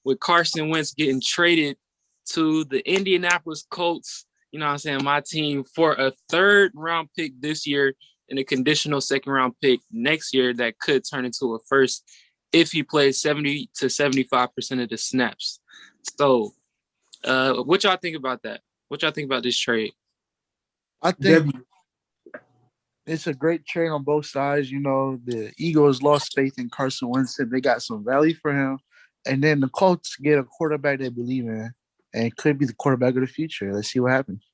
with Carson Wentz getting traded to the Indianapolis Colts, you know what I'm saying, my team, for a third-round pick this year and a conditional second-round pick next year that could turn into a first if he plays 70 to 75% of the snaps. So what y'all think about that? What y'all think about this trade? I think it's a great trade on both sides. You know, the Eagles lost faith in Carson Wentz and they got some value for him. And then the Colts get a quarterback they believe in and could be the quarterback of the future. Let's see what happens.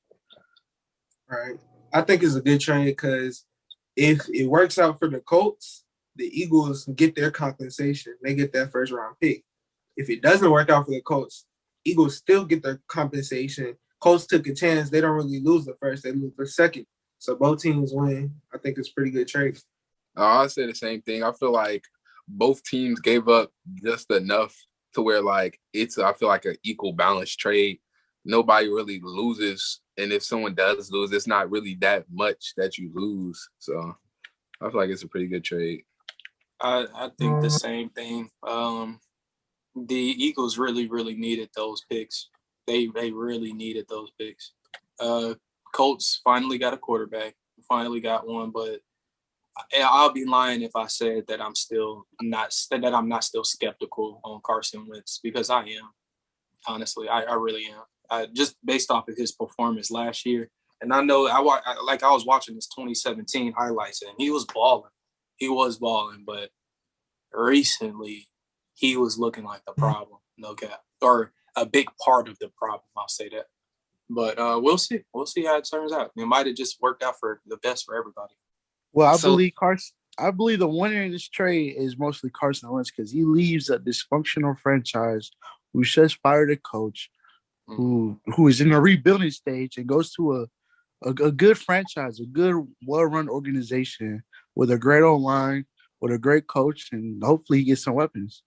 Right. I think it's a good trade because if it works out for the Colts, the Eagles get their compensation. They get that first-round pick. If it doesn't work out for the Colts, Eagles still get their compensation. Colts took a chance. They don't really lose the first. They lose the second. So both teams win. I think it's a pretty good trade. I'll say the same thing. I feel like both teams gave up just enough to where, like, I feel like an equal balanced trade. Nobody really loses. And if someone does lose, it's not really that much that you lose. So I feel like it's a pretty good trade. I think the same thing. The Eagles really, really needed those picks. They really needed those picks. Colts finally got a quarterback. Finally got one, but I'll be lying if I said that I'm not still skeptical on Carson Wentz, because I am. Honestly, I really am. Just based off of his performance last year, and I know I was watching his 2017 highlights, and he was balling. He was balling, but recently he was looking like the problem. No cap, or a big part of the problem. I'll say that. But we'll see. We'll see how it turns out. It might have just worked out for the best for everybody. Well, I believe the winner in this trade is mostly Carson Wentz because he leaves a dysfunctional franchise who just fired a coach who is in a rebuilding stage and goes to a good franchise, a good, well-run organization with a great online, with a great coach, and hopefully he gets some weapons.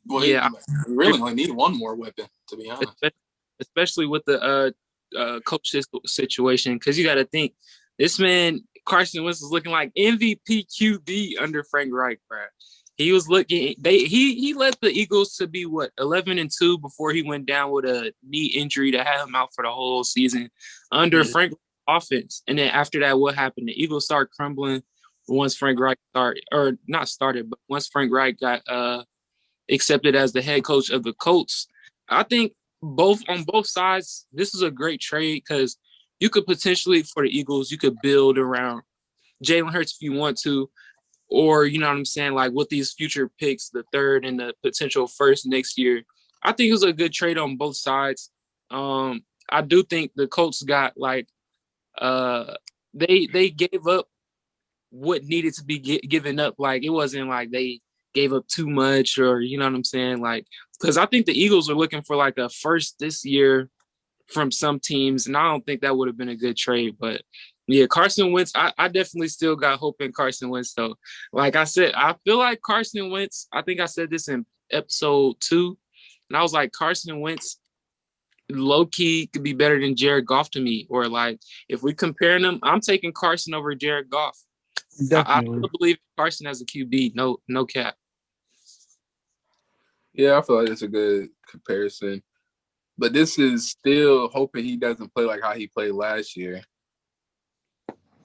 Well, yeah, we really only need one more weapon, to be honest. Especially with the coach situation, because you got to think, this man, Carson Wentz, was looking like MVP QB under Frank Reich, bro. He was looking. He led the Eagles to be 11-2 before he went down with a knee injury that had him out for the whole season under Frank offense. And then after that, what happened? The Eagles started crumbling once Frank Reich once Frank Reich got accepted as the head coach of the Colts. I think on both sides, this is a great trade because you could potentially, for the Eagles, you could build around Jalen Hurts if you want to, or, you know what I'm saying, like with these future picks, the third and the potential first next year. I think it was a good trade on both sides. I do think the Colts got they gave up what needed to be given up. Like, it wasn't like they gave up too much, or, you know what I'm saying? Like, because I think the Eagles are looking for like a first this year from some teams, and I don't think that would have been a good trade. But yeah, Carson Wentz, I definitely still got hope in Carson Wentz, though. Like I said, I feel like Carson Wentz, I think I said this in episode 2, and I was like, Carson Wentz low-key could be better than Jared Goff to me. Or, like, if we comparing them, I'm taking Carson over Jared Goff. Definitely. I still believe Carson as a QB, no cap. Yeah, I feel like it's a good comparison. But this is still hoping he doesn't play like how he played last year.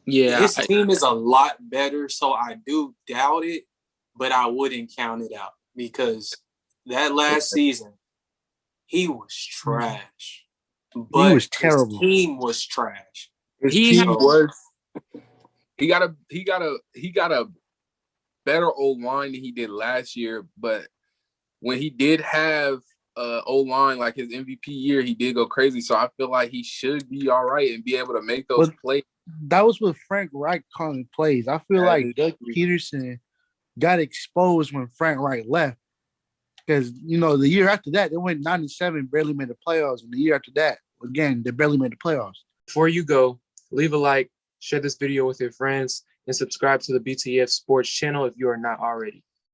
Yeah, his team is a lot better, so I do doubt it, but I wouldn't count it out because that last season, he was trash. But he was terrible. His team was trash. He got a better O-line than he did last year, but when he did have O-line, like his MVP year, he did go crazy. So I feel like he should be all right and be able to make those plays. That was with Frank Reich calling plays. I feel like Doug Peterson got exposed when Frank Reich left. Because, you know, the year after that, they went 9-7, barely made the playoffs. And the year after that, again, they barely made the playoffs. Before you go, leave a like, share this video with your friends, and subscribe to the BTF Sports channel if you are not already.